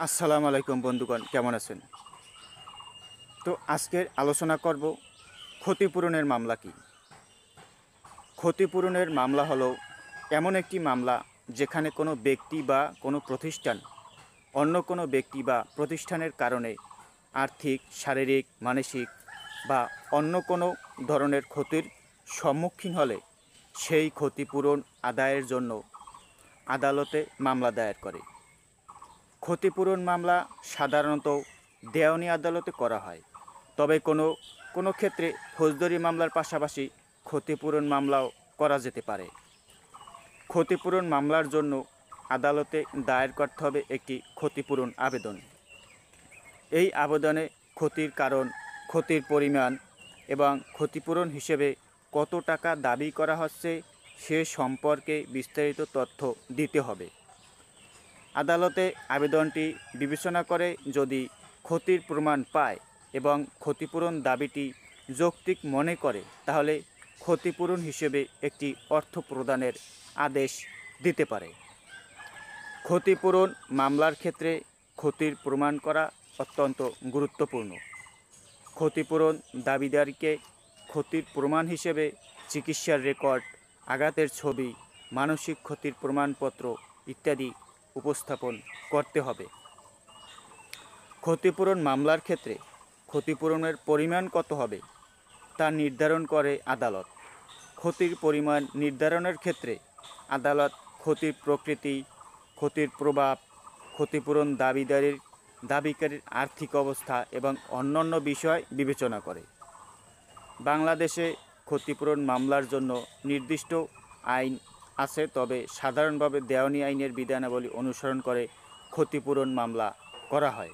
আসসালামু আলাইকুম বন্ধুগণ, কেমন আছেন? তো আজকের আলোচনা করব ক্ষতিপূরণের মামলা কি। ক্ষতিপূরণের মামলা হলো এমন একটি মামলা যেখানে কোনো ব্যক্তি বা কোনো প্রতিষ্ঠান অন্য কোনো ব্যক্তি বা প্রতিষ্ঠানের কারণে আর্থিক, শারীরিক, মানসিক বা অন্য কোনো ধরনের ক্ষতির সম্মুখীন হলে সেই ক্ষতিপূরণ আদায়ের জন্য আদালতে মামলা দায়ের করে। ক্ষতিপূরণ মামলা সাধারণত দেওয়ানি আদালতে করা হয়, তবে কোনো কোনো ক্ষেত্রে ফৌজদারি মামলার পাশাপাশি ক্ষতিপূরণ মামলাও করা যেতে পারে। ক্ষতিপূরণ মামলার জন্য আদালতে দায়ের করতে হবে একটি ক্ষতিপূরণ আবেদন। এই আবেদনে ক্ষতির কারণ, ক্ষতির পরিমাণ এবং ক্ষতিপূরণ হিসেবে কত টাকা দাবি করা হচ্ছে সে সম্পর্কে বিস্তারিত তথ্য দিতে হবে। আদালতে আবেদনটি বিবেচনা করে যদি ক্ষতির প্রমাণ পায় এবং ক্ষতিপূরণ দাবিটি যৌক্তিক মনে করে তাহলে ক্ষতিপূরণ হিসেবে একটি অর্থ প্রদানের আদেশ দিতে পারে। ক্ষতিপূরণ মামলার ক্ষেত্রে ক্ষতির প্রমাণ করা অত্যন্ত গুরুত্বপূর্ণ। ক্ষতিপূরণ দাবিদারকে ক্ষতির প্রমাণ হিসেবে চিকিৎসার রেকর্ড, আঘাতের ছবি, মানসিক ক্ষতির প্রমাণপত্র ইত্যাদি উপস্থাপন করতে হবে। ক্ষতিপূরণ মামলার ক্ষেত্রে ক্ষতিপূরণের পরিমাণ কত হবে তা নির্ধারণ করে আদালত। ক্ষতির পরিমাণ নির্ধারণের ক্ষেত্রে আদালত ক্ষতির প্রকৃতি, ক্ষতির প্রভাব, ক্ষতিপূরণ দাবিকারীর আর্থিক অবস্থা এবং অন্যান্য বিষয় বিবেচনা করে। বাংলাদেশে ক্ষতিপূরণ মামলার জন্য নির্দিষ্ট আইন আছে, তবে সাধারণভাবে দেওয়ানি আইনের বিধানাবলী অনুসরণ করে ক্ষতিপূরণ মামলা করা হয়।